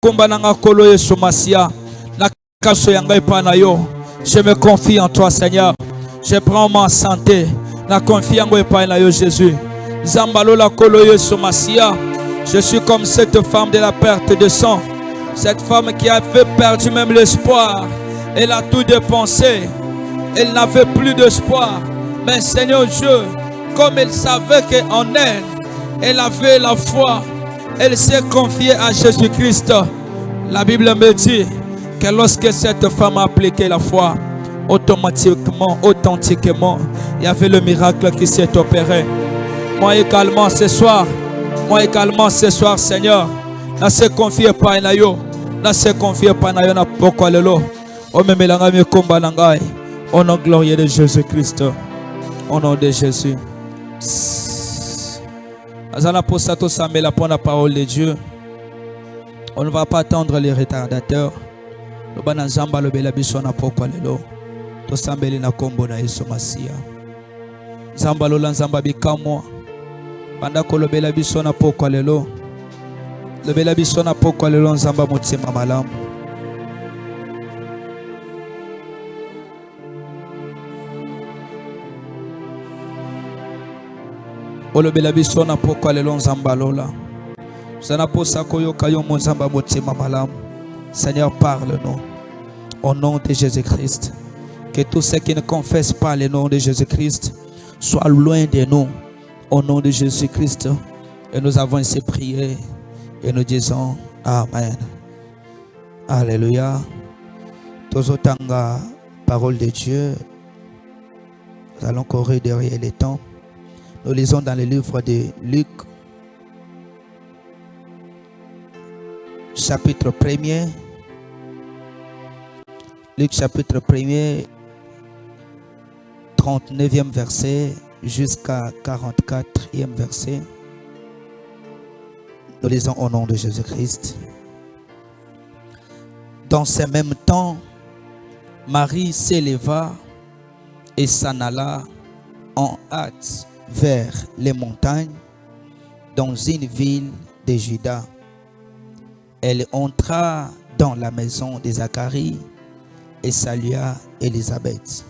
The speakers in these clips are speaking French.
komba nanga kolo Yesu Masia. Na kaso yangai panayo. Je me confie en toi, Seigneur. Je prends ma santé. Na confie en toi, Jésus. Zambalo la kolo Yesu Masia. Je suis comme cette femme de la perte de sang. Cette femme qui avait perdu même l'espoir. Elle a tout dépensé. Elle n'avait plus d'espoir. Mais Seigneur Dieu, comme elle savait qu'en elle, elle avait la foi, elle s'est confiée à Jésus-Christ. La Bible me dit que lorsque cette femme a appliqué la foi, automatiquement, authentiquement, il y avait le miracle qui s'est opéré. Moi également ce soir, Seigneur, na se confier pas na yo, na se confier pas na yo na poko lelo. O memelanga mi komba nangai. Au nom glorieux de Jésus-Christ. Au nom de Jésus. Azana pour ça tout ça mais la pour la parole de Dieu. On ne va pas attendre les retardateurs. Le bana zamba le bela biso na poko lelo. To sambeli na kombo na Yesu Masia. Zamba lo lanzamba bikamwa. Banda ko le bela biso na poko lelo. Le bela biso na poko lelo nzamba motima malamu. Olobela biso na poko lelo nzamba lola. Zana posa koyo kayo monzamba motima malamu. Seigneur, parle-nous au nom de Jésus-Christ. Que tous ceux qui ne confessent pas le nom de Jésus-Christ soient loin de nous au nom de Jésus-Christ. Et nous avons ainsi prié et nous disons Amen. Alléluia. Tozotanga parole de Dieu. Nous allons courir derrière les temps. Nous lisons dans le livre de Luc, chapitre 1er. Luc chapitre 1er, 39e verset jusqu'à 44e verset. Nous lisons au nom de Jésus-Christ. Dans ce même temps, Marie s'éleva et s'en alla en hâte vers les montagnes dans une ville de Juda. Elle entra dans la maison de Zacharie et salua Élisabeth.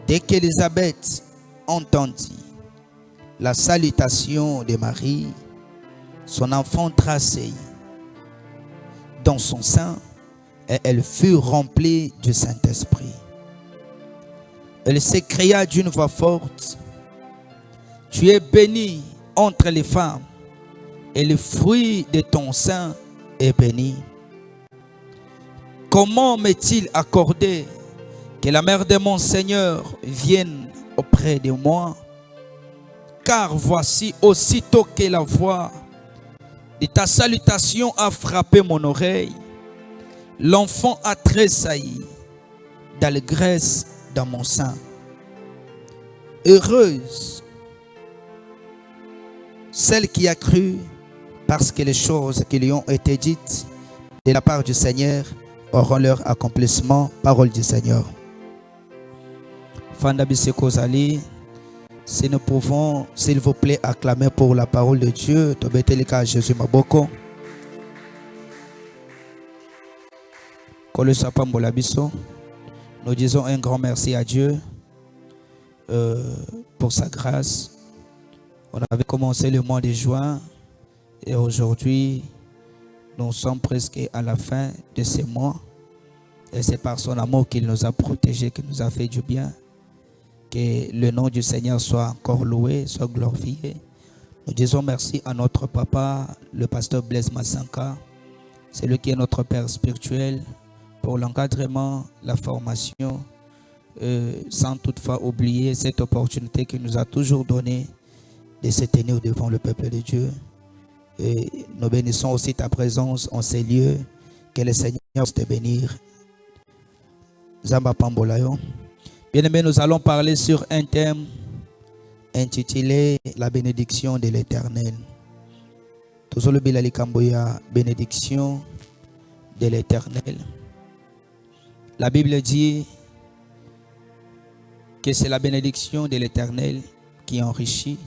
Dès qu'Élisabeth entendit la salutation de Marie, son enfant tracé dans son sein et elle fut remplie du Saint-Esprit. Elle s'écria d'une voix forte: Tu es bénie entre les femmes, et le fruit de ton sein est béni. Comment m'est-il accordé que la mère de mon Seigneur vienne auprès de moi? Car voici, aussitôt que la voix de ta salutation a frappé mon oreille, l'enfant a tressailli d'allégresse dans mon sein. Heureuse celle qui a cru, parce que les choses qui lui ont été dites de la part du Seigneur auront leur accomplissement. Parole du Seigneur. Fanda Biseko Zali, si nous pouvons, s'il vous plaît, acclamer pour la parole de Dieu. Tobetelika Jésus Maboko. Nous disons un grand merci à Dieu pour sa grâce. On avait commencé le mois de juin et aujourd'hui, nous sommes presque à la fin de ce mois. Et c'est par son amour qu'il nous a protégés, qu'il nous a fait du bien. Que le nom du Seigneur soit encore loué, soit glorifié. Nous disons merci à notre papa, le pasteur Blaise Massanka. C'est lui qui est notre père spirituel pour l'encadrement, la formation, sans toutefois oublier cette opportunité qu'il nous a toujours donnée de se tenir devant le peuple de Dieu. Et nous bénissons aussi ta présence en ces lieux. Que le Seigneur te bénisse. Zamba Pambolayo. Bien-aimés, nous allons parler sur un thème intitulé La bénédiction de l'Éternel. Tozolo Bilali Kamboya, bénédiction de l'Éternel. La Bible dit que c'est la bénédiction de l'Éternel qui enrichit.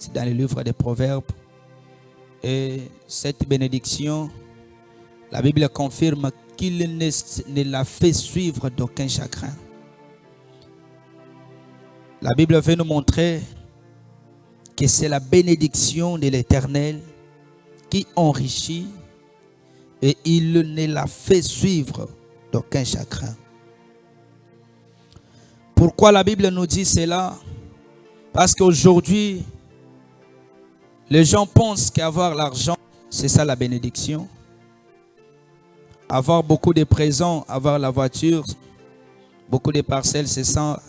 C'est dans le livre des Proverbes. Et cette bénédiction La Bible confirme qu'il ne l'a fait suivre d'aucun chagrin. La Bible veut nous montrer que c'est la bénédiction de l'Éternel qui enrichit et il ne l'a fait suivre d'aucun chagrin. Pourquoi la Bible nous dit cela? Parce qu'aujourd'hui, les gens pensent qu'avoir l'argent, c'est ça la bénédiction. Avoir beaucoup de présents, avoir la voiture, beaucoup de parcelles, c'est ça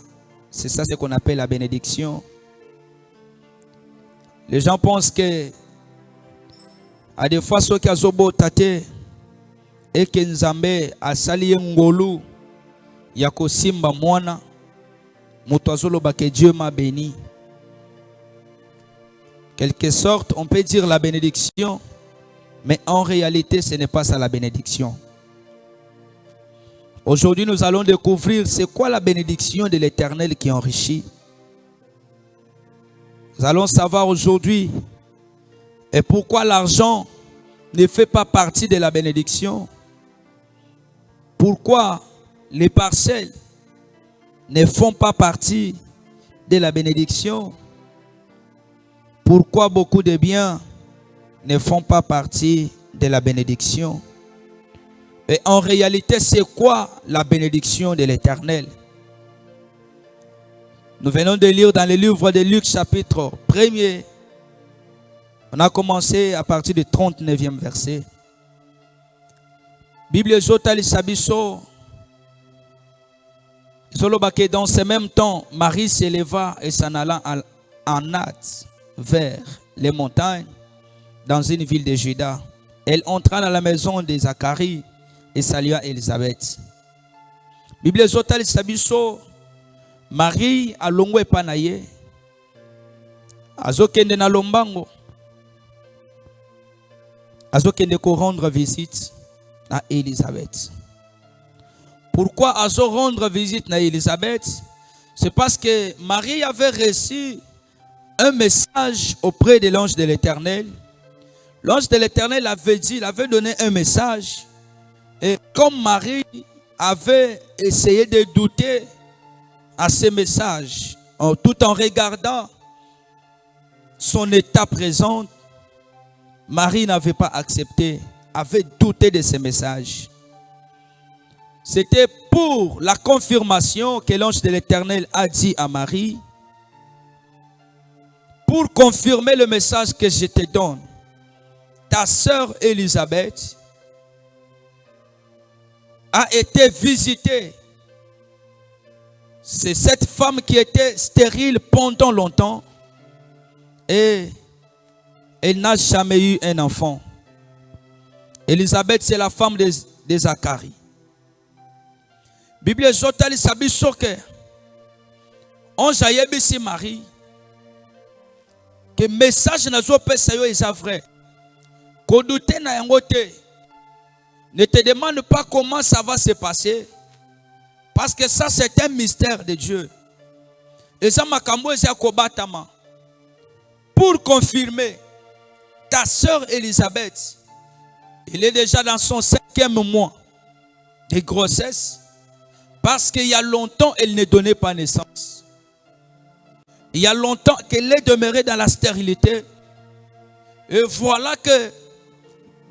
ce qu'on appelle la bénédiction. Les gens pensent que à des fois ceux qui ont beau tate et que Nzambe a sali ngolu ya kosimba mwana muto azoloba que Dieu m'a béni. Quelque sorte, on peut dire la bénédiction, mais en réalité, ce n'est pas ça la bénédiction. Aujourd'hui, nous allons découvrir c'est quoi la bénédiction de l'Éternel qui enrichit. Nous allons savoir aujourd'hui et pourquoi l'argent ne fait pas partie de la bénédiction. Pourquoi les parcelles ne font pas partie de la bénédiction. Pourquoi beaucoup de biens ne font pas partie de la bénédiction. Et en réalité, c'est quoi la bénédiction de l'Éternel? Nous venons de lire dans le livre de Luc chapitre 1er. On a commencé à partir du 39e verset. Bible Zotali Sabiso. Dans ce même temps, Marie s'éleva et s'en alla en hâte vers les montagnes dans une ville de Juda. Elle entra dans la maison de Zacharie et salua Élisabeth. Bible Zotali Sabiso. Marie alongwe panaye azokende na lombango azokende ko rendre visite à Élisabeth. Pourquoi azo rendre visite à Élisabeth? C'est parce que Marie avait reçu un message auprès de l'ange de l'Éternel. L'ange de l'Éternel avait dit, il avait donné un message. Et comme Marie avait essayé de douter à ces messages, tout en regardant son état présent, Marie n'avait pas accepté, avait douté de ces messages. C'était pour la confirmation que l'ange de l'Éternel a dit à Marie, pour confirmer le message que je te donne, ta sœur Élisabeth a été visitée. C'est cette femme qui était stérile pendant longtemps et elle n'a jamais eu un enfant. Élisabeth, c'est la femme de Zacharie. Bible Zotali Sabiso que on jayebi Marie que message nazo pesa yo est vrai. Ko douter na yango te. Ne te demande pas comment ça va se passer. Parce que ça, c'est un mystère de Dieu. Et ça, pour confirmer, ta sœur Élisabeth, elle est déjà dans son 5e mois de grossesse. Parce qu'il y a longtemps, elle ne donnait pas naissance. Il y a longtemps qu'elle est demeurée dans la stérilité. Et voilà que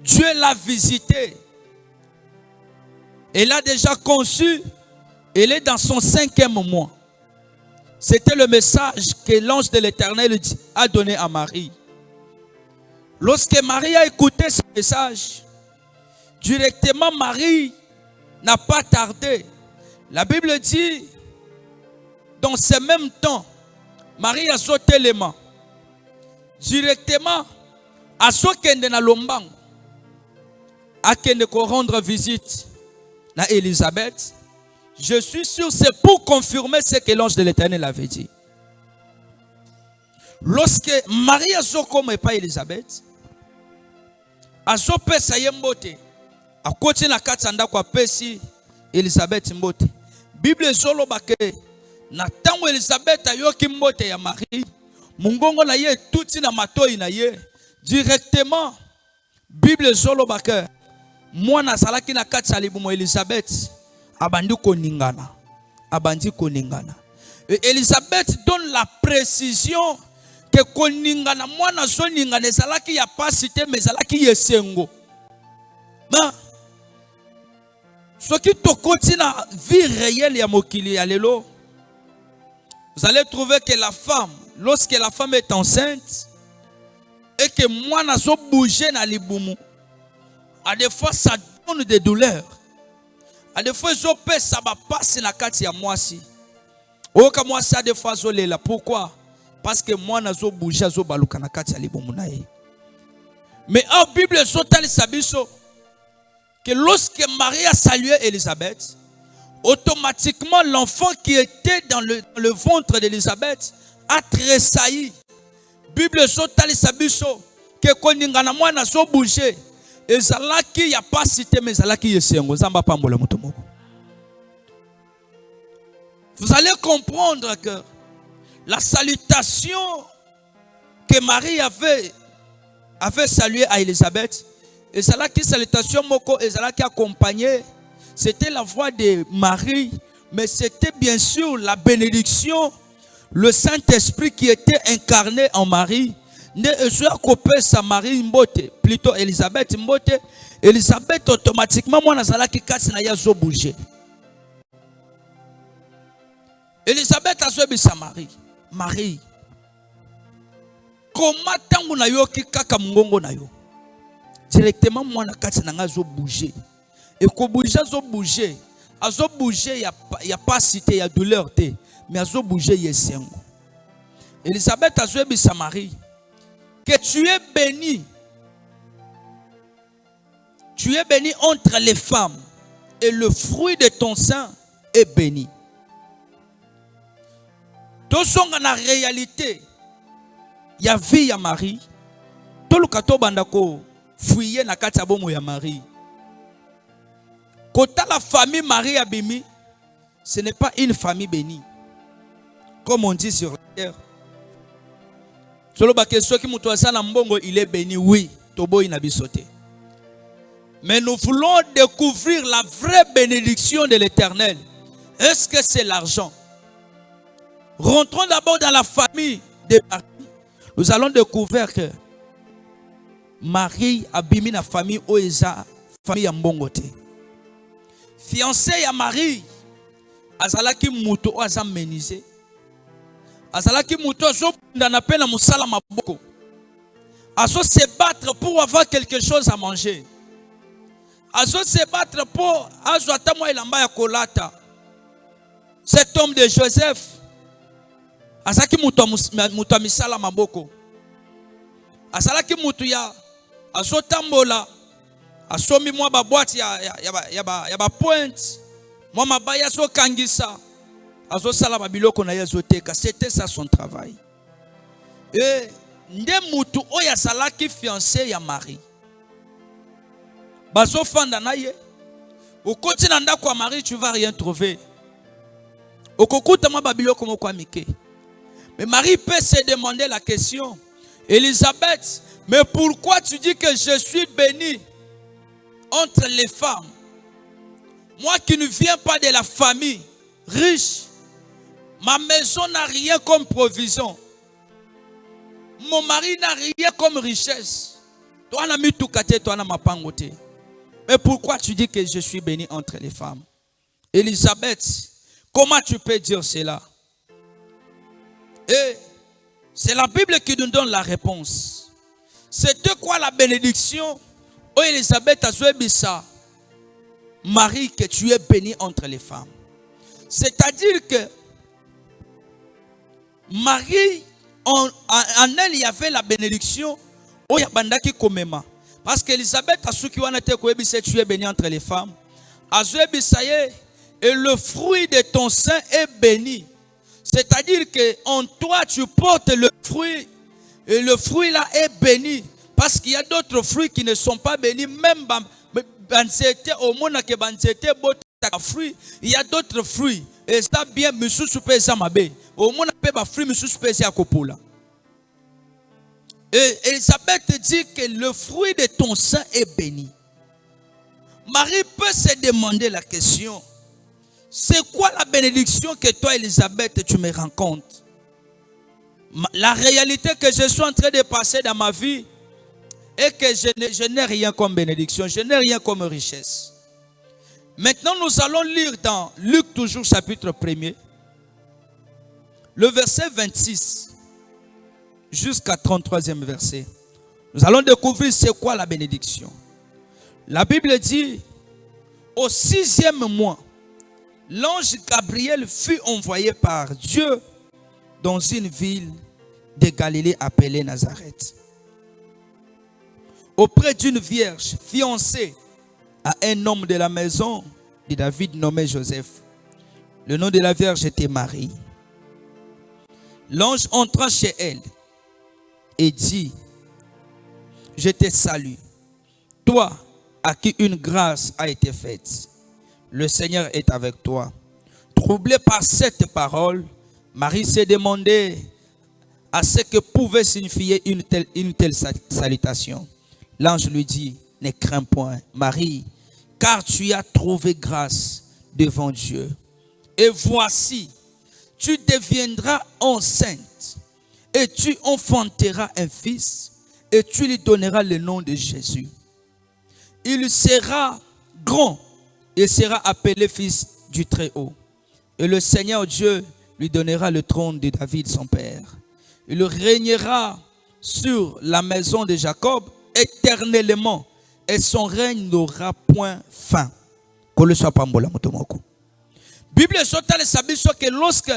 Dieu l'a visitée. Elle a déjà conçu. Elle est dans son 5e mois. C'était le message que l'ange de l'Éternel a donné à Marie. Lorsque Marie a écouté ce message, directement Marie n'a pas tardé. La Bible dit, dans ce même temps, Marie a sauté les mains. Directement, a sauté na lombango, a kende ko rendre visite à Élisabeth. Je suis sûr, c'est pour confirmer ce que l'ange de l'Éternel avait dit. Lorsque Marie a comme pas Élisabeth, a pesa yembote, a côté na katanda kwa pesi Élisabeth mbote. Bible solo bake na tango Élisabeth ayoki mbote ya Marie, mungongo na ye tuti na matoi na ye directement. Bible solo bake mwana azalaki na kati ya libumu Elisabeth abandi koningana. Abandi koningana. Et Elisabeth donne la précision que koningana mwana zo ningana ezalaki ya pasi te mais ezalaki yesengo. Ma soki tokoti na vie réelle ya mokili ya lelo, vous allez trouver que la femme, lorsque la femme est enceinte et que mwana zo bouger na libumu, à des fois ça donne des douleurs. À des fois zo pesa ba passe na kati ya mwasi. Oka mwasi a des fois zo lela. Pourquoi? Parce que mwana zo bouger zo baluka na kati ya libumu na ye. Mais en Bible zo tali sabiso que lorsque Marie a salué Élisabeth, automatiquement l'enfant qui était dans le ventre d'Élisabeth a tressailli. Bible zo tali sabiso que koningana mwana zo bouger. Ezalaki ya pas cité mais ezalaki yesengo zamba pambola mutu moko. Vous allez comprendre que la salutation que Marie avait salué à Élisabeth, ezalaki salutation moko ezalaki accompagnée, c'était la voix de Marie, mais c'était bien sûr la bénédiction, le Saint-Esprit qui était incarné en Marie. Ne kopé sa Marie mbote, plutôt Elisabeth mbote. Elisabeth automatiquement mwana zalaki kasi na ya zo bouger. Elisabeth a zobi sa Marie. Marie, comment tangu na yo ki kaka mungongo na yo? Directement mwana kasi na nga zo bouger. Et ko bouger zo bouger. A zo bouger ya pas cité ya douleur te, mais a zo bouger yesengo. Elisabeth a zobi sa Marie. Que tu es béni. Tu es béni entre les femmes et le fruit de ton sein est béni. Tout sont dans la réalité. Il y a vie ya Marie. Tout le kato bandako fouiller na kati abomo ya Marie. Kota la famille Marie abimi, ce n'est pas une famille bénie. Comme on dit sur la terre. Il est béni, oui. Mais nous voulons découvrir la vraie bénédiction de l'Éternel. Est-ce que c'est l'argent? Rentrons d'abord dans la famille de Marie. Nous allons découvrir que Marie a bimi la famille Oeza, famille Mbongote. Fiancée à Marie, azalaki muto aza menisé. Azalaki muto azo na pena musala maboko. Azo se battre pour avoir quelque chose à manger. Azo se battre pour azo atamwa ilamba ya kolata. Cet homme de Joseph, azalaki muto misala maboko. Azalaki muto ya azo tambola. Asomi mwa ba boîte ya ba point. Mwa mabaya azo kangisa. C'était ça son travail. Et nde mutu oya salaki fiancé ya Marie. Bazo fanda na ye. Okoti na ndako ya Marie, tu vas rien trouver. Okokuta ma babiloko moko amike. Mais Marie peut se demander la question. Élisabeth, mais pourquoi tu dis que je suis bénie entre les femmes? Moi qui ne viens pas de la famille riche, ma maison n'a rien comme provision. Mon mari n'a rien comme richesse. Toi, on a mis tout côté, toi, on a ma pangoté. Mais pourquoi tu dis que je suis béni entre les femmes? Élisabeth, comment tu peux dire cela? Et c'est la Bible qui nous donne la réponse. C'était quoi la bénédiction? Oh, Élisabeth a joué ça. Marie, que tu es bénie entre les femmes. C'est-à-dire que Marie, en elle, il y avait la bénédiction. Oh, il y a bandaki komema. Parce qu'Élisabeth a su qu'il tu es bénie entre les femmes. Et le fruit de ton sein est béni. C'est-à-dire qu'en toi, tu portes le fruit. Et le fruit là est béni. Parce qu'il y a d'autres fruits qui ne sont pas bénis. Même il y a d'autres fruits. Et ça bien, monsieur super Zamabe. Au moins, on peut fruit, monsieur super Zakopola. Et Elisabeth dit que le fruit de ton sein est béni. Marie peut se demander la question. C'est quoi la bénédiction que toi, Elisabeth, tu me racontes? La réalité que je suis en train de passer dans ma vie est que je n'ai rien comme bénédiction, je n'ai rien comme richesse. Maintenant, nous allons lire dans Luc, toujours chapitre 1er, le verset 26 jusqu'à 33e verset. Nous allons découvrir c'est quoi la bénédiction. La Bible dit, au 6e mois, l'ange Gabriel fut envoyé par Dieu dans une ville de Galilée appelée Nazareth, auprès d'une vierge fiancée à un homme de la maison de David nommé Joseph. Le nom de la vierge était Marie. L'ange entra chez elle et dit, je te salue, toi à qui une grâce a été faite. Le Seigneur est avec toi. Troublée par cette parole, Marie s'est demandé à ce que pouvait signifier une telle salutation. L'ange lui dit, ne crains point, Marie, car tu as trouvé grâce devant Dieu. Et voici, tu deviendras enceinte et tu enfanteras un fils et tu lui donneras le nom de Jésus. Il sera grand et sera appelé fils du Très-Haut. Et le Seigneur Dieu lui donnera le trône de David son père. Il régnera sur la maison de Jacob éternellement et son règne n'aura point fin. Bible sotale sabiso que lorsque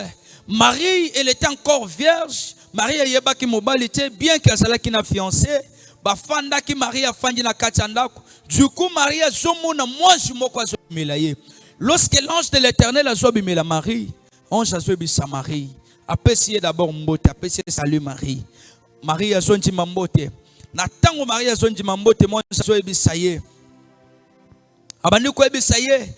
Marie elle était encore vierge, Marie yeba ki mobali te bien qu'elle qui na fiancé, ba fanda ki Marie a fandi na katandako. Du coup Marie a zomona moi jumoko azomela ye. Lorsque l'ange de l'Éternel a zobimela Marie, ange a zobisa Marie. Appréciez d'abord mbote, appréciez salut Marie. Marie a zonji mambote. Na tango Marie a zonji mambote, moi a zobisa ye. Abandi ko ebisa ye.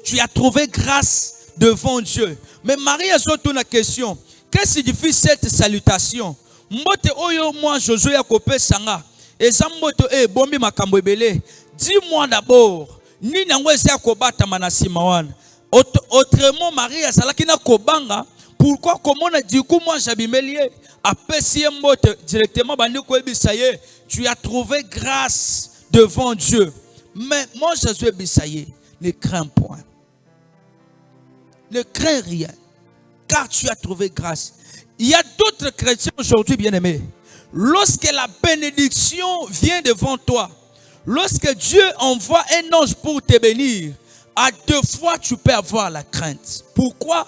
Tu as trouvé grâce devant Dieu. Mais Marie a surtout une question. Qu'est-ce qui signifie cette salutation? Mbote oyo moi Josué a kopé sanga. Et zambote bombi makambo ebele. Dis-moi d'abord, ni nango eza kobata manasima wana. Autrement Marie a salaki na kobanga. Pourquoi comment du coup moi j'abimelie apesi mbote directement bandi ko ebisa ye. Tu as trouvé grâce devant Dieu. Mais moi Josué bisaye, ne crains point. Ne crains rien, car tu as trouvé grâce. Il y a d'autres chrétiens aujourd'hui, bien-aimés. Lorsque la bénédiction vient devant toi, lorsque Dieu envoie un ange pour te bénir, à deux fois tu peux avoir la crainte. Pourquoi?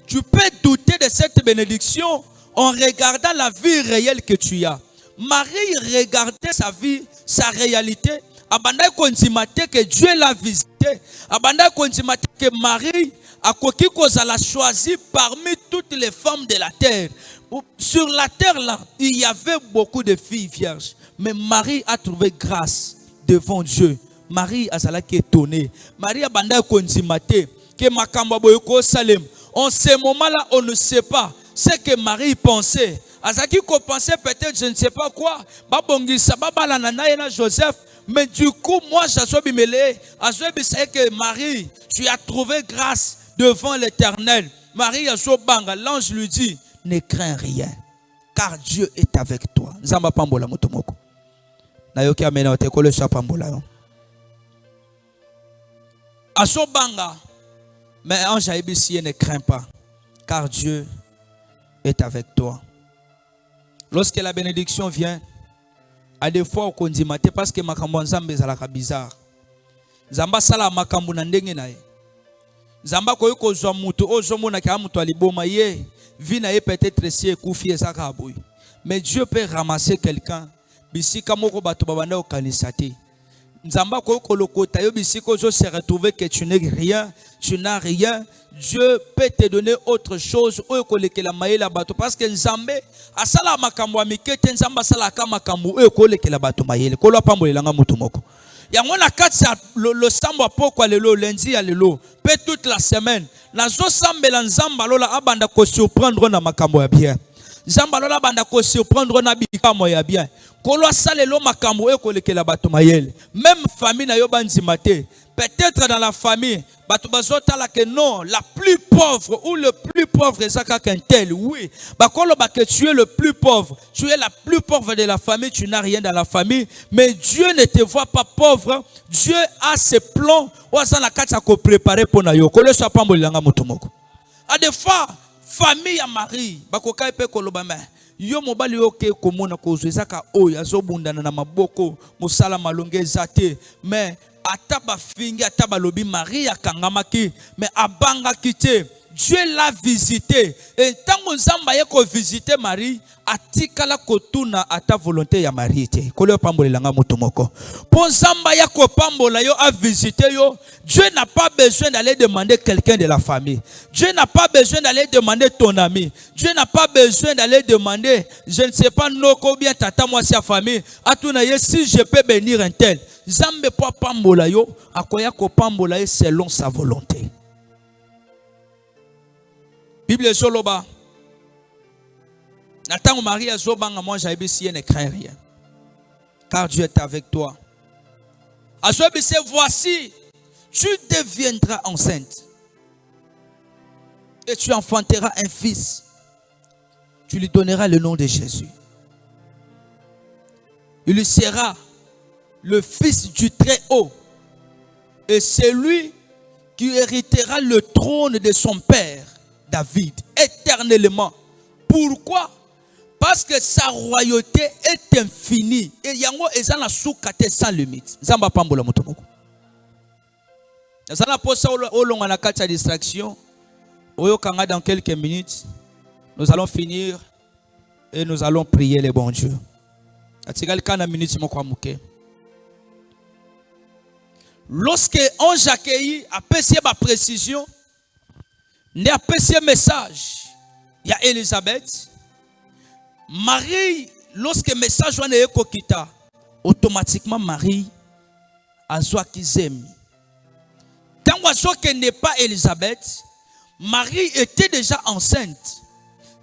Tu peux douter de cette bénédiction en regardant la vie réelle que tu as. Marie regardait sa vie, sa réalité. Abanda kontimate que Dieu l'a visité. Abanda kontimate que Marie a la choisi parmi toutes les femmes de la terre. Sur la terre là, il y avait beaucoup de filles vierges. Mais Marie a trouvé grâce devant Dieu. Marie a été étonnée. Marie abanda kontimate que makamba boyoko Salem. En ce moment-là, on ne sait pas ce que Marie pensait. Azaki ko pensait peut-être je ne sais pas quoi. Babongisa babalanana na Joseph. Mais du coup, moi, que Marie, tu as trouvé grâce devant l'Éternel. Marie, l'ange lui dit, ne crains rien, car Dieu est avec toi. Zamba pambola motomoko. Nayoki amena otekole sa pambola. Asobanga, mais ange aibisi ne crains pas, car Dieu est avec toi. Lorsque la bénédiction vient, à des fois on dit maté parce que makambo nzambe ezalaka bizarre. Nzamba sala makambo na ndenge na ye. Nzamba koyo kozwa mutu ozomona ka mutu aliboma ye, vie na ye peut-être si ekufi ezaka boy. Mais Dieu peut ramasser quelqu'un bisika moko bato babanda okanisa te. Nzamba koyo kolokota yo bisika ozo se retrouver que tu n'es rien, tu n'as rien. Dieu peut te donner autre chose oyo kolekela mayela bato parce que nzambe asala makambo amikete nzamba asala ka makambo oyo kolekela bato mayele kolwa pambolelanga mutu moko yango na kati le sambo apoko lelo lundi ya lelo pe toute la semaine nazo sambela nzamba lola abanda ko surprendre na makambo ya bien Zambalola banda ko surprendre na bikamo ya bien. Kolo salelo makambo e kolekela bato mayele. Même famille na yo banzima te. Peut-être dans la famille, bato bazotala que non, la plus pauvre ou le plus pauvre est ça qu'un tel. Oui, bakolo ba que tu es le plus pauvre. Tu es la plus pauvre de la famille, tu n'as rien dans la famille, mais Dieu ne te voit pas pauvre. Dieu a ses plans. Oza na kati ko préparer pour na yo. Kolo so pa mbolanga motomoko. A des fois famille ya Marie, bakoka epe koloba me. Yo mobali yoke komona kozwezaka oyo azobundana na maboko mosala malonge zate mais ataba fingi ataba lobi Marie akangamaki mais abanga kite. Dieu l'a visité et tango nzamba yeko visiter Marie atikala kotuna ata volonté ya Marie te kolo pambolelanga moto moko po nzamba yako pambola yo a visiter yo. Dieu n'a pas besoin d'aller demander quelqu'un de la famille. Dieu n'a pas besoin d'aller demander ton ami. Dieu n'a pas besoin d'aller demander je ne sais pas noko bien tata moi sa famille atuna ye si je peux bénir un tel. Nzambe po pambola yo akoya ko pambola ye selon sa volonté. Bible soloba. Nathan Marie azobanga moi j'avais si ne craint rien. Car Dieu est avec toi. Azobise voici tu deviendras enceinte. Et tu enfanteras un fils. Tu lui donneras le nom de Jésus. Il lui sera le fils du Très-Haut. Et c'est lui qui héritera le trône de son père David éternellement. Pourquoi? Parce que sa royauté est infinie. Et yango ezana soukate sans limite. Zamba pambola motomoko. Ezana posa olonga na kati ya distraction. Oyo kanga dans quelques minutes. Nous allons finir et nous allons prier le bon Dieu. Atigali kana minutes moko amuke. Lorsque ange accueilli a passé ma précision, n'a passé message, il y a Élisabeth. Marie, lorsque le message est kokita, automatiquement Marie a zoa kizemi. Tant que n'est pas Élisabeth, Marie était déjà enceinte.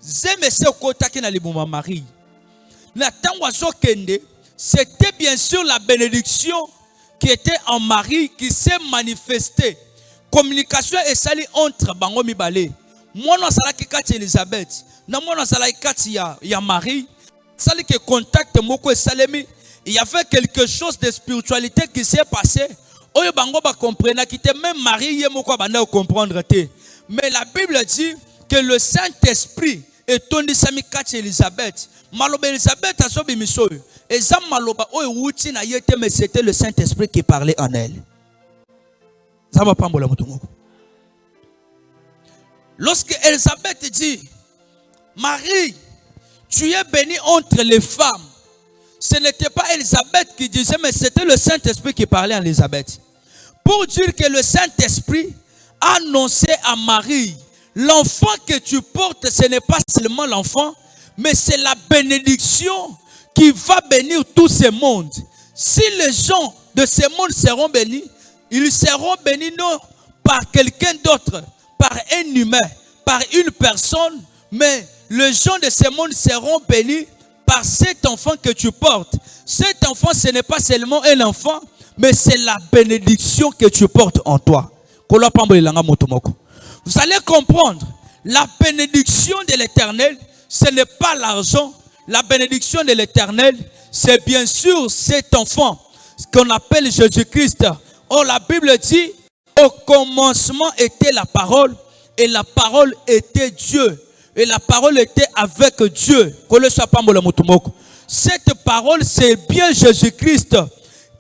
Zeme se kota ki na libuma Marie. Na tango kende, c'était bien sûr la bénédiction qui était en Marie qui s'est manifestée. Communication et sali entre bango mibale. Moi non sala ki kati Élisabeth. Na moi non sala ki kati ya Marie. Sali que contact moko salemi. Il y avait quelque chose de spiritualité qui s'est passé. Oyo bango ba comprendre ki te même Marie ye moko banda comprendre te. Mais la Bible dit que le Saint-Esprit est tondi sami kati Élisabeth. Maloba Élisabeth asobi misoyo. Ezam maloba oyo wuti na yete mais c'était le Saint-Esprit qui parlait en elle. Lorsque Élisabeth dit, Marie, tu es bénie entre les femmes, ce n'était pas Élisabeth qui disait, mais c'était le Saint-Esprit qui parlait à Élisabeth. Pour dire que le Saint-Esprit a annoncé à Marie, l'enfant que tu portes, ce n'est pas seulement l'enfant, mais c'est la bénédiction qui va bénir tout ce monde. Si les gens de ce monde seront bénis, ils seront bénis non par quelqu'un d'autre, par un humain, par une personne, mais les gens de ce monde seront bénis par cet enfant que tu portes. Cet enfant, ce n'est pas seulement un enfant, mais c'est la bénédiction que tu portes en toi. Vous allez comprendre, la bénédiction de l'Éternel, ce n'est pas l'argent. La bénédiction de l'Éternel, c'est bien sûr cet enfant qu'on appelle Jésus-Christ. Oh, la Bible dit, au commencement était la parole, et la parole était Dieu, et la parole était avec Dieu. Cette parole, c'est bien Jésus-Christ.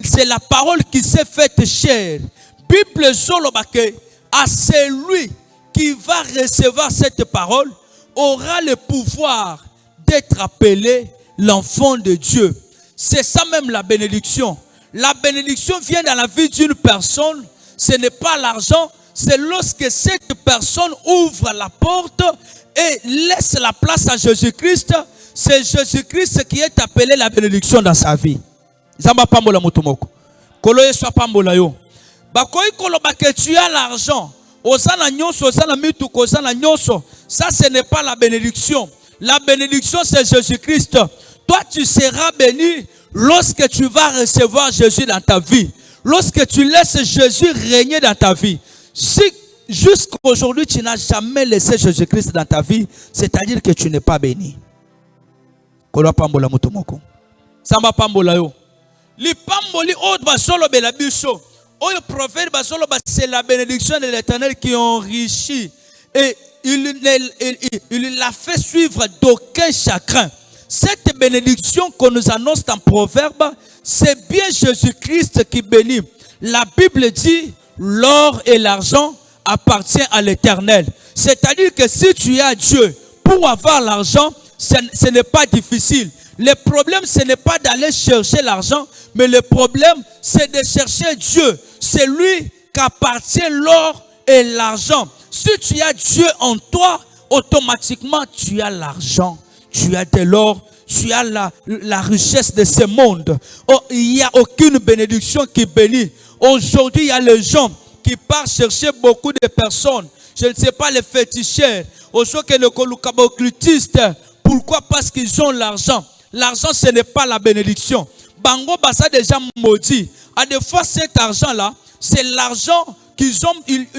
C'est la parole qui s'est faite chair. Bible Zolobake, à celui qui va recevoir cette parole, aura le pouvoir d'être appelé l'enfant de Dieu. C'est ça même la bénédiction. La bénédiction vient dans la vie d'une personne. Ce n'est pas l'argent. C'est lorsque cette personne ouvre la porte et laisse la place à Jésus-Christ. C'est Jésus-Christ qui est appelé la bénédiction dans sa vie. Zamba pambola motomoko. Koloye swa pambola yo. Bakoyi koloba que tu as l'argent. Osana nyonso, osana mitu, osana nyonso. Ça ce n'est pas la bénédiction. La bénédiction, c'est Jésus-Christ. Toi, tu seras béni lorsque tu vas recevoir Jésus dans ta vie. Lorsque tu laisses Jésus régner dans ta vie. Si jusqu'à aujourd'hui, tu n'as jamais laissé Jésus-Christ dans ta vie, c'est-à-dire que tu n'es pas béni. Kolwa pambola mutomoko. Samba pambola yo. Li pamboli autre basolo bela biso. Oyo prophète basolo c'est la bénédiction de l'Éternel qui enrichit et il l'a fait suivre d'aucun chagrin. Cette bénédiction qu'on nous annonce dans Proverbe, c'est bien Jésus-Christ qui bénit. La Bible dit, l'or et l'argent appartiennent à l'Éternel. C'est-à-dire que si tu as Dieu, pour avoir l'argent, ce n'est pas difficile. Le problème, ce n'est pas d'aller chercher l'argent, mais le problème, c'est de chercher Dieu. C'est lui qu'appartient l'or et l'argent. Si tu as Dieu en toi, automatiquement, tu as l'argent. Tu as de l'or, tu as la richesse de ce monde. Oh, il n'y a aucune bénédiction qui bénit. Aujourd'hui, il y a les gens qui partent chercher beaucoup de personnes. Je ne sais pas, les féticheurs, pourquoi? Parce qu'ils ont l'argent. L'argent, ce n'est pas la bénédiction. Bango Bassa déjà maudit. À des fois, cet argent-là, c'est l'argent qu'ils ont,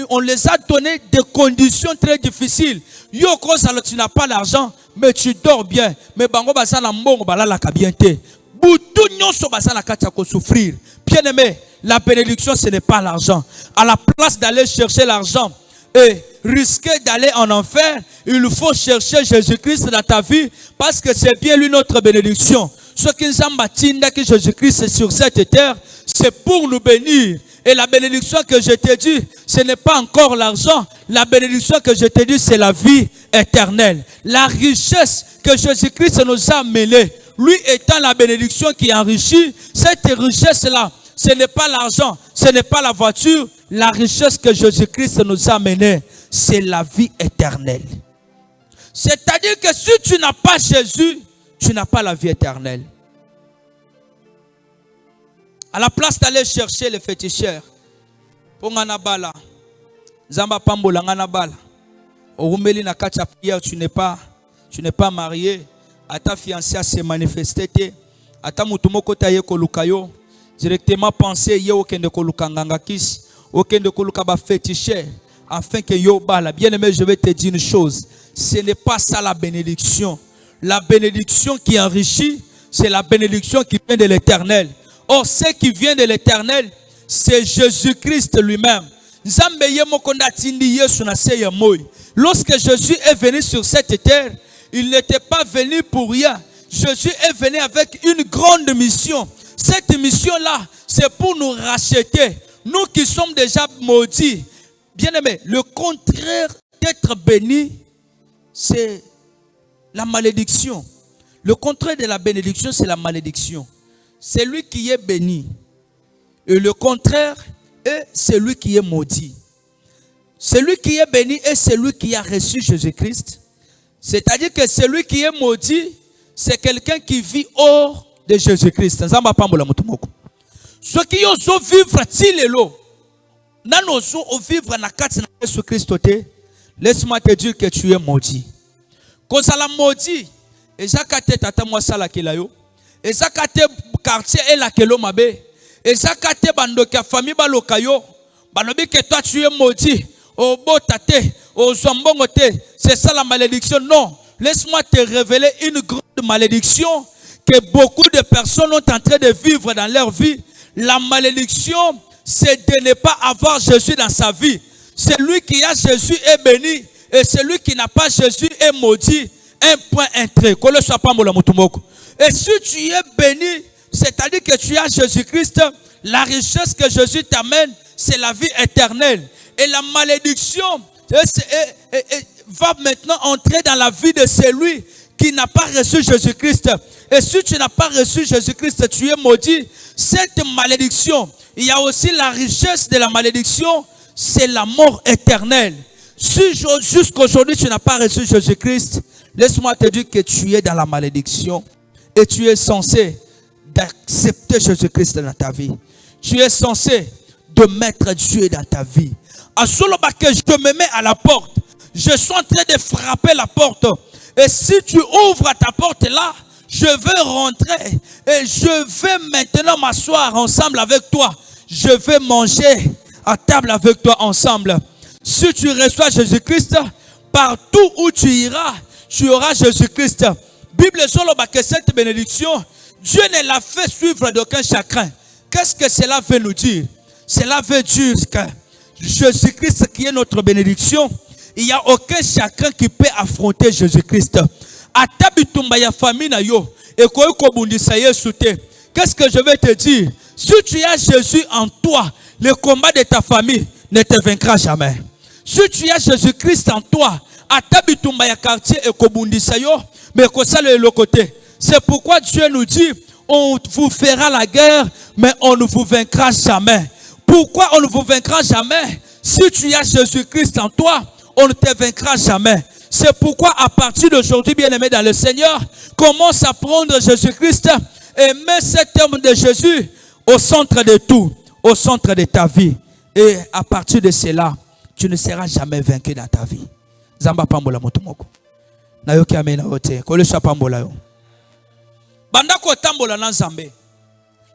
on les a donné des conditions très difficiles. Yoko, tu n'as pas l'argent, mais tu dors bien. Mais Bango Bassa la mbongo bala la kabiente. Boutou nyonso bassa la katia ko souffrir. Bien aimé, la bénédiction, ce n'est pas l'argent. À la place d'aller chercher l'argent et risquer d'aller en enfer, il faut chercher Jésus-Christ dans ta vie parce que c'est bien lui notre bénédiction. Ce qui nous a que Jésus-Christ est sur cette terre, c'est pour nous bénir. Et la bénédiction que je t'ai dit, ce n'est pas encore l'argent. La bénédiction que je t'ai dit, c'est la vie éternelle. La richesse que Jésus-Christ nous a mêlée, lui étant la bénédiction qui enrichit, cette richesse-là, ce n'est pas l'argent, ce n'est pas la voiture. La richesse que Jésus-Christ nous a amenée, c'est la vie éternelle. C'est-à-dire que si tu n'as pas Jésus, tu n'as pas la vie éternelle. À la place d'aller chercher les féticheurs, pour Nganabala, Zamba Pambola Nganabala, au Rumeli na kacha prière, tu n'es pas marié, à ta fiancée s'est manifestée, à ta mutumoko taye kolukayo, directement penser yo kende kolukanganga kis, okende kolukaba féticheur, afin que yo bala. Bien aimé, je vais te dire une chose, ce n'est pas ça la bénédiction. La bénédiction qui enrichit, c'est la bénédiction qui vient de l'Éternel. Or, ce qui vient de l'Éternel, c'est Jésus-Christ lui-même. Lorsque Jésus est venu sur cette terre, il n'était pas venu pour rien. Jésus est venu avec une grande mission. Cette mission-là, c'est pour nous racheter. Nous qui sommes déjà maudits. Bien aimé, le contraire d'être béni, c'est la malédiction. Le contraire de la bénédiction, c'est la malédiction. C'est lui qui est béni. Et le contraire est celui qui est maudit. Celui qui est béni est celui qui a reçu Jésus-Christ. C'est-à-dire que celui qui est maudit, c'est quelqu'un qui vit hors de Jésus-Christ. Ceux qui osent vivre tilelo, n'osent vivre na kati na Jésus-Christ, laisse-moi te dire que tu es maudit. Quand ça la maudit, et ça kate tata moi ça la kelayo, et ça kate quartier et la kelo mabe, et ça kate bandoka famille balokayo, balobi que toi tu es maudit, au beau tate, au zambongote, c'est ça la malédiction. Non, laisse-moi te révéler une grande malédiction que beaucoup de personnes sont en train de vivre dans leur vie. La malédiction, c'est de ne pas avoir Jésus dans sa vie. Celui qui a Jésus est béni et celui qui n'a pas Jésus est maudit. Un point, un trait. Et si tu es béni, c'est-à-dire que tu as Jésus-Christ, la richesse que Jésus t'amène, c'est la vie éternelle. Et la malédiction va maintenant entrer dans la vie de celui qui n'a pas reçu Jésus-Christ. Et si tu n'as pas reçu Jésus-Christ, tu es maudit. Cette malédiction, il y a aussi la richesse de la malédiction, c'est la mort éternelle. Si jusqu'aujourd'hui tu n'as pas reçu Jésus-Christ, laisse-moi te dire que tu es dans la malédiction et tu es censé d'accepter Jésus-Christ dans ta vie. Tu es censé de mettre Dieu dans ta vie. À solo que je me mets à la porte, je suis en train de frapper la porte. Et si tu ouvres ta porte là, je vais rentrer et je vais maintenant m'asseoir ensemble avec toi. Je vais manger à table avec toi ensemble. Si tu reçois Jésus-Christ, partout où tu iras, tu auras Jésus-Christ. Bible solo que cette bénédiction, Dieu ne l'a fait suivre d'aucun chagrin. Qu'est-ce que cela veut nous dire? Cela veut dire que Jésus-Christ qui est notre bénédiction, il n'y a aucun chacun qui peut affronter Jésus-Christ. Qu'est-ce que je vais te dire? Si tu as Jésus en toi, le combat de ta famille ne te vaincra jamais. Si tu as Jésus-Christ en toi, c'est pourquoi Dieu nous dit, on vous fera la guerre, mais on ne vous vaincra jamais. Pourquoi on ne vous vaincra jamais? Si tu as Jésus-Christ en toi, on ne te vaincra jamais. C'est pourquoi à partir d'aujourd'hui, bien-aimé dans le Seigneur, commence à prendre Jésus-Christ et mets cet homme de Jésus au centre de tout, au centre de ta vie. Et à partir de cela, tu ne seras jamais vaincu dans ta vie. Zamba pambola motomoko. Na yo ki amena ote. Kolesha pambola yo. Banda ko tambola na Nzambe.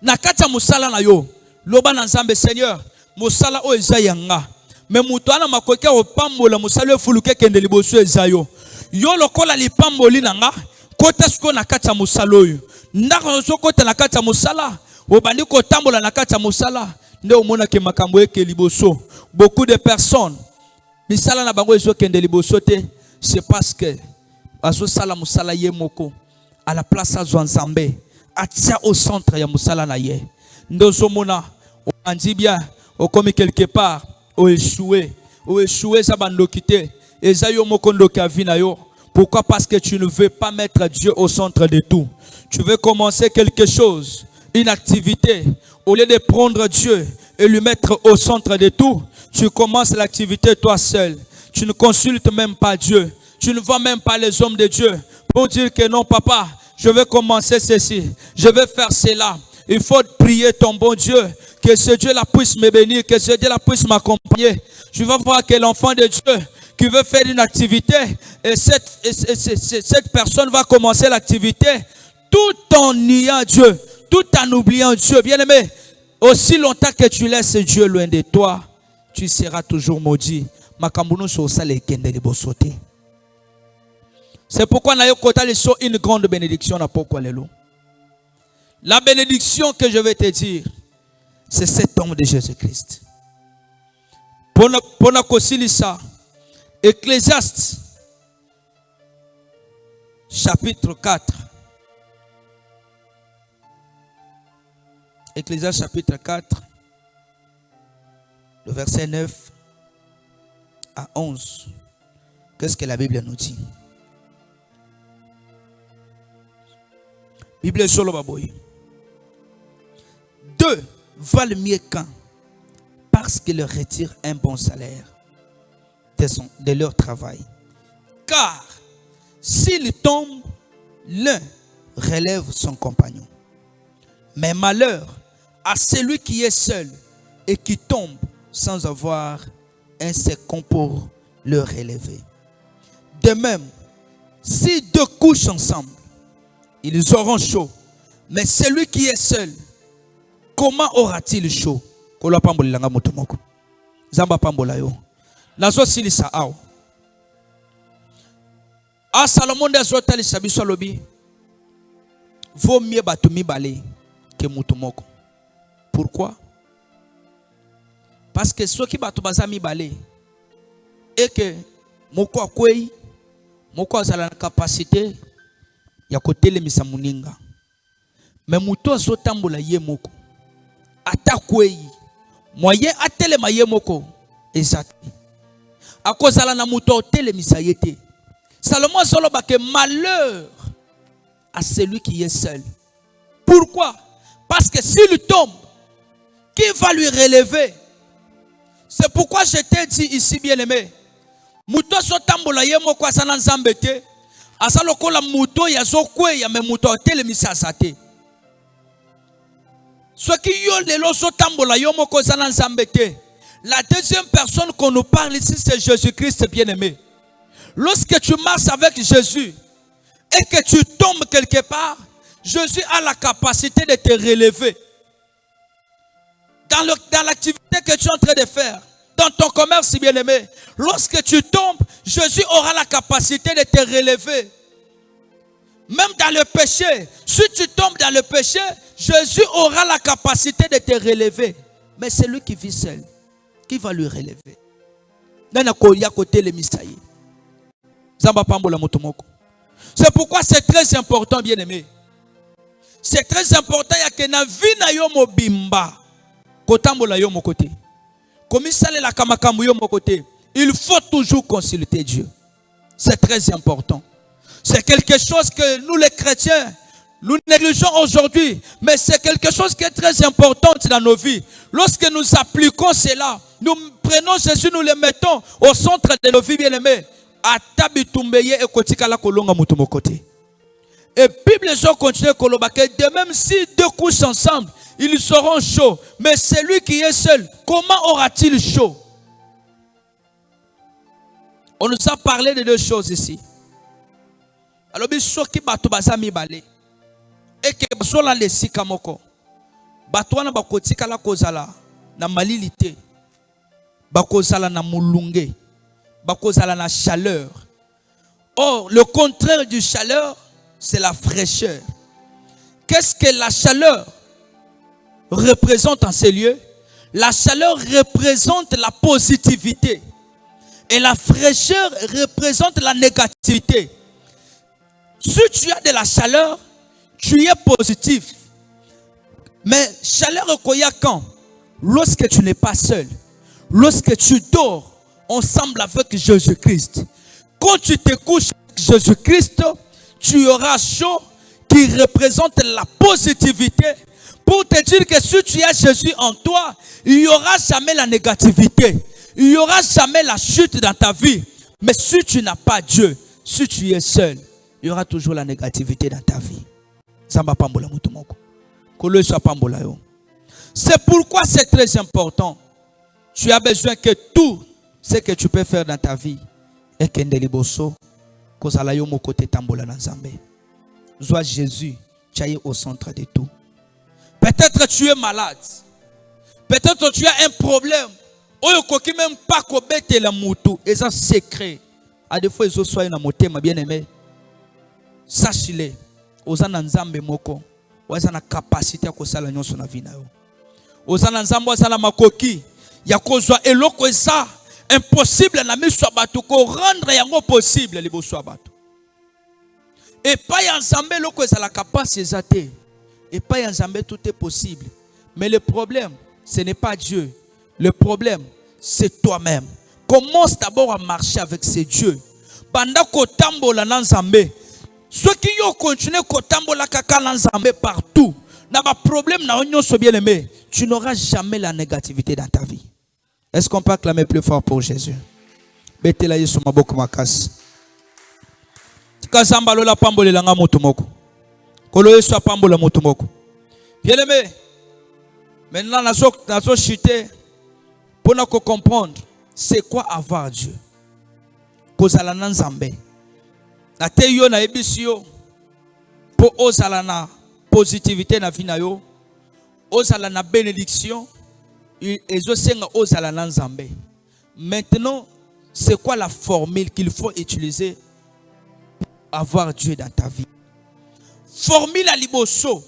Na kata musala na yo. Loba na Nzambe, Seigneur, musala o eza yanga. Me muto ana makoke o pambola musala fuluke kende liboso eza yo. Yo lokola li pamboli nanga, kota sko na kata musala yo. Ndako so kota na kata musala, o bandi ko tambola na kata musala, nde omona ke makambo eke liboso. Beaucoup de personnes misala na bango ezo kende liboso te, c'est parce que azo sala musala ye moko à la place à Nzambe, atia au centre ya musala na ye. Ndozo mona on dit bien, o comme quelque part o échoué ça bando quitter eza yo moko ndoki avina yo. Pourquoi? Parce que tu ne veux pas mettre Dieu au centre de tout. Tu veux commencer quelque chose, une activité, au lieu de prendre Dieu et lui mettre au centre de tout, tu commences l'activité toi seul. Tu ne consultes même pas Dieu. Tu ne vois même pas les hommes de Dieu pour dire que non, papa, je vais commencer ceci, je vais faire cela. Il faut prier ton bon Dieu, que ce Dieu-là puisse me bénir, que ce Dieu-là puisse m'accompagner. Tu vas voir que l'enfant de Dieu qui veut faire une activité, et cette personne va commencer l'activité tout en niant Dieu, tout en oubliant Dieu. Bien-aimé, aussi longtemps que tu laisses Dieu loin de toi, tu seras toujours maudit. C'est pourquoi une grande bénédiction. La bénédiction que je vais te dire, c'est cet homme de Jésus-Christ. Pour ça, Ecclésiaste, chapitre 4. Ecclésiaste, chapitre 4, le verset 9 à 11. Qu'est-ce que la Bible nous dit? Bible solo baboy. 2 valent mieux qu'un parce qu'ils leur retirent un bon salaire de leur travail. Car s'il tombe, l'un relève son compagnon. Mais malheur à celui qui est seul et qui tombe sans avoir un second pour le relever. De même, si 2 couchent ensemble, ils auront chaud. Mais celui qui est seul, comment aura-t-il chaud? Zamba pambola yo. Nazo silisa ao. A Salomon de zotali sabiso lobi. Vaut mieux batu mibale que mutumoko. Pourquoi? Parce que ceux qui batu baza mibale et que moko akwei, moko azala na capacité ya kotelemisa muninga. Mais muto azotambola ye moko. Atakwei. Moyen atelema ye moko. Exactement. À cause de la mouton télémisayété. Salomon soloba que malheur à celui qui est seul. Pourquoi? Parce que s'il tombe, qui va lui relever? C'est pourquoi je t'ai dit ici, bien-aimé. Mouton sotambola yemo kwa sana nzambete. Asaloko la mouton ya zokwe ya me mouton télémisasate. Ce qui yo lelo sotambola yomo kwa sana nzambete. La deuxième personne qu'on nous parle ici, c'est Jésus-Christ bien-aimé. Lorsque tu marches avec Jésus, et que tu tombes quelque part, Jésus a la capacité de te relever. Dans l'activité que tu es en train de faire, dans ton commerce, si bien aimé, lorsque tu tombes, Jésus aura la capacité de te relever. Même dans le péché, si tu tombes dans le péché, Jésus aura la capacité de te relever. Mais c'est lui qui vit seul, qui va lui relever. C'est pourquoi c'est très important, bien aimé. C'est très important, il y a que na vie na yo mobimba. Kotambola yo mokote. Comme ça la kamakamu yo mokote. Il faut toujours consulter Dieu. C'est très important. C'est quelque chose que nous les chrétiens, nous négligeons aujourd'hui. Mais c'est quelque chose qui est très important dans nos vies. Lorsque nous appliquons cela, nous prenons Jésus, nous le mettons au centre de nos vies, bien-aimés. Et puis les gens continuent à dire, de même si deux couchent ensemble, ils seront chauds. Mais celui qui est seul, comment aura-t-il chaud? On nous a parlé de deux choses ici. Alors, il faut que les gens et que les gens les kamoko. Batouana bakotika la kozala na malilité. Bakozala na mulunge. Bakozala na chaleur. Or, le contraire du chaleur, c'est la fraîcheur. Qu'est-ce que la chaleur représente en ces lieux? La chaleur représente la positivité. Et la fraîcheur représente la négativité. Si tu as de la chaleur, tu es positif. Mais chaleur koya quand? Lorsque tu n'es pas seul. Lorsque tu dors ensemble avec Jésus-Christ. Quand tu te couches avec Jésus-Christ, tu auras chaud qui représente la positivité. Pour te dire que si tu as Jésus en toi, il n'y aura jamais la négativité. Il n'y aura jamais la chute dans ta vie. Mais si tu n'as pas Dieu, si tu es seul, il y aura toujours la négativité dans ta vie. C'est pourquoi c'est très important. Tu as besoin que tout ce que tu peux faire dans ta vie est que Ndeliboso, Kozalayo Mokote Tambola Nzambe. Sois Jésus, tu es au centre de tout. Peut-être tu es malade. Peut-être tu as un problème. Oyo koki même pas kobete la mutu. Et ça secret. À des fois, ils ont soigné na motema bien aimé. Sache-le. Ozana Nzambe moko. Ozana capacité à kosala nyonso na vie na yo. Ozana Nzambe ozana makoki. Ya kozwa eloko eza impossible na miso bato ko rendre yango possible liboso bato. Et pas ya Nzambe eloko eza la capacité ezate. Et pas ya Nzambe tout est possible. Mais le problème, ce n'est pas Dieu. Le problème, c'est toi-même. Commence d'abord à marcher avec ces dieux. Pendant que tambola na Nzambe, ceux qui ont continué à tambola kaka na Nzambe partout, n'a pas problème na onyo so bien aimé, tu n'auras jamais la négativité dans ta vie. Est-ce qu'on peut acclamer plus fort pour Jésus? Betela Yesu maboko makasi. Kazamba lola pambolela nga moto moko. Kolo Yesu pambola moto moko. Bien aimé. Maintenant nazo chuter pour nous comprendre c'est quoi avoir Dieu. Kozala na Nzambe. Na te yo na ebisi yo po ozala na positivité na vie na yo. Ozala na bénédiction. Maintenant, c'est quoi la formule qu'il faut utiliser pour avoir Dieu dans ta vie? Formule à liboso.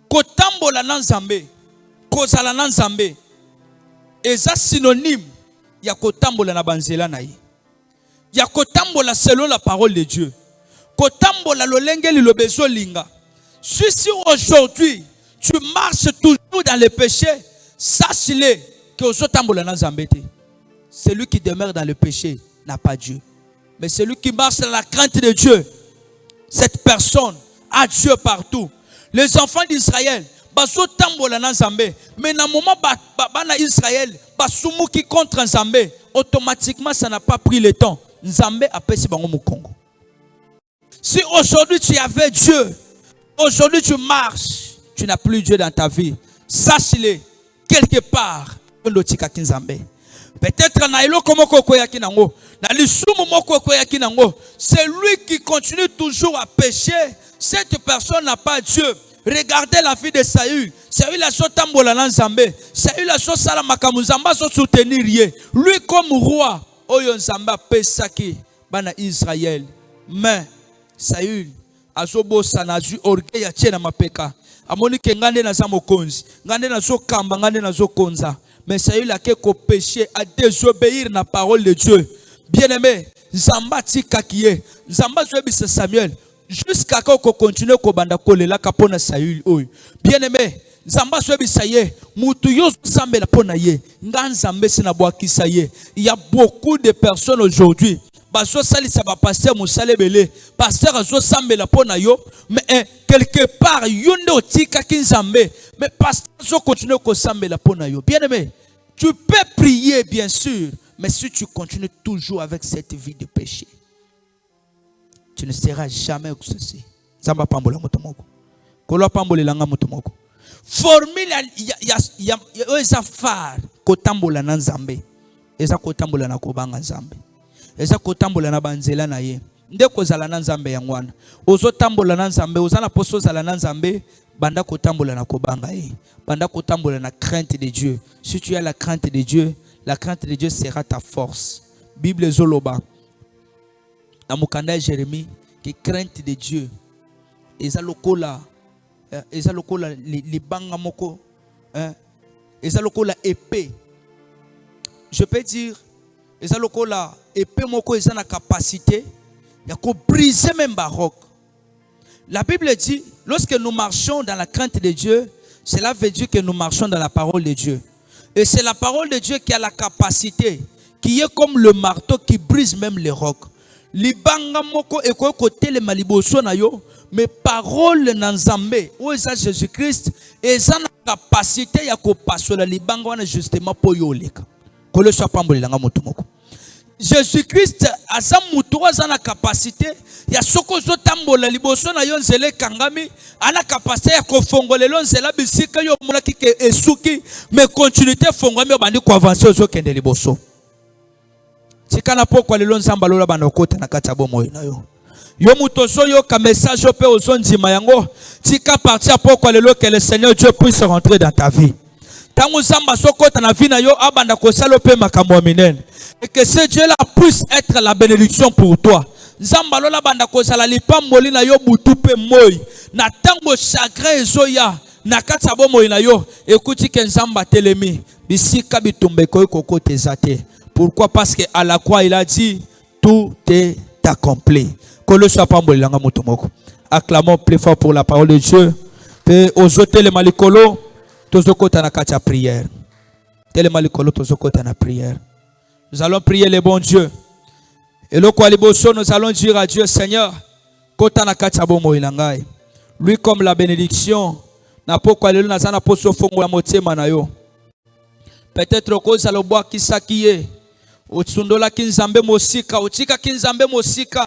Kotambola na Nzambe, kozala na Nzambe. Eza synonyme ya kotambola na banzela na ye. Ya kotambola selon la parole de Dieu. Kotambola lolenge lilobezo linga. Si aujourd'hui tu marches toujours dans le péché, sache-le que celui qui demeure dans le péché n'a pas Dieu. Mais celui qui marche dans la crainte de Dieu, cette personne a Dieu partout. Les enfants d'Israël, mais dans le moment où Israël qui contre Nzambe, automatiquement ça n'a pas pris le temps. Nzambe a passé dans le Congo. Si aujourd'hui tu avais Dieu, aujourd'hui tu marches, tu n'as plus Dieu dans ta vie, sache-le. Quelque part, Peut-être na eloko moko koyaki nango, na lisumu moko koyaki nango. C'est lui qui continue toujours à pécher. Cette personne n'a pas Dieu. Regardez la vie de Saül. Saül a son tambola na Nzambe. Saül a son sala makamu Nzamba so soutenir ye. Lui comme roi, oyo Nzamba pesaki bana Israël. Mais Saül azobosa na zu orgueil ya tchena mapeka. Amoni ke ngande na za mokonzi, ngande na zo kamba, ngande na zo konza. Mais Saül a quelque péché, à désobéir la parole de Dieu. Bien-aimé, Nzamba tika kiye, Nzamba zoebisa Samuel. Jusqu'à ce qu'on continue à banda kolela kapona Saül. Bien-aimé, Nzamba zoebisa ye, mutu yo zambe la pona ye, nganzambe sina boakisa ye. Il y a beaucoup de personnes aujourd'hui. Baso sali sa ba pasteur musale belé, pasteur azo sambe la pona yo, mais quelque part yonde otika kinzambe, mais pasteur azo continue ko sambe la pona yo. Bien-aimé, tu peux prier bien sûr, mais si tu continues toujours avec cette vie de péché, tu ne seras jamais exaucé. Zamba pambola motomoko. Kolo pambola langa motomoko. Formule ya eza phare kotambola na Nzambe. Eza kotambola na kobanga Nzambe. Eza kotambola na banzela na ye. Ndeko zala na Nzambe yangwana. Ozo tambola na Nzambe, ozana poso zala na Nzambe, banda kotambola na kobanga ye. Banda kotambola na crainte de Dieu. Si tu as la crainte de Dieu, la crainte de Dieu sera ta force. Bible zoloba. Dans Mukanda Jérémie, qui crainte de Dieu. Ezalokola li banga moko, ezalokola épée. Je peux dire, ezalokola épée moko ezana capacité, ya ko briser même baroque. La Bible dit, lorsque nous marchons dans la crainte de Dieu, cela veut dire que nous marchons dans la parole de Dieu. Et c'est la parole de Dieu qui a la capacité, qui est comme le marteau qui brise même les rocs. Libanga moko eko côté le maliboso na yo, mais parole na Nzambe, ou eza Jésus-Christ, eza na capacité ya ko pasola libanga wana justement po yo leka. Kolo so pambolela nga mutu moko. Jésus-Christ aza mutu aza na capacité ya soko zo tambola liboso na yo nzele kangami, ana capacité ya ko fongolelo nzela bisika yo mona kike esuki, mais continuité fongwami obandi ko avancer zo kende liboso. Tikana pokwa lelo Nzamba lola bana okota na kati ya bomoyi na yo. Yo mutoso yo ka message pe ozondima yango, tika partir pokwa lelo que le Seigneur Dieu puisse rentrer dans ta vie. Tango Nzamba sokota na vie na yo abanda ko salo pe makambo minene. Et que ce Dieu là puisse être la bénédiction pour toi. Nzamba lola banda ko sala lipamboli na yo butu pe moyi. Na tango chagrin ezoya na kati ya bomoyi na yo, ekuti ke Nzamba telemi bisika bitumbe ko kokota ezate. Pourquoi? Parce qu'à la croix, il a dit, tout est accompli. Acclamons plus fort pour la parole de Dieu. Aux autres, les malikolo, tous au na katia prière. Les malikolo, tous au na prière. Nous allons prier le bon Dieu. Et le kwaliboso, nous allons dire à Dieu, Seigneur, kota na katia bomo ilangai. Lui comme la bénédiction, na po kwalelo na zana po sofongo la motema na yo. Peut-être cause à l'oboa qui s'acquiert. Utsundola kinzambe mosika, utika kinzambe mosika.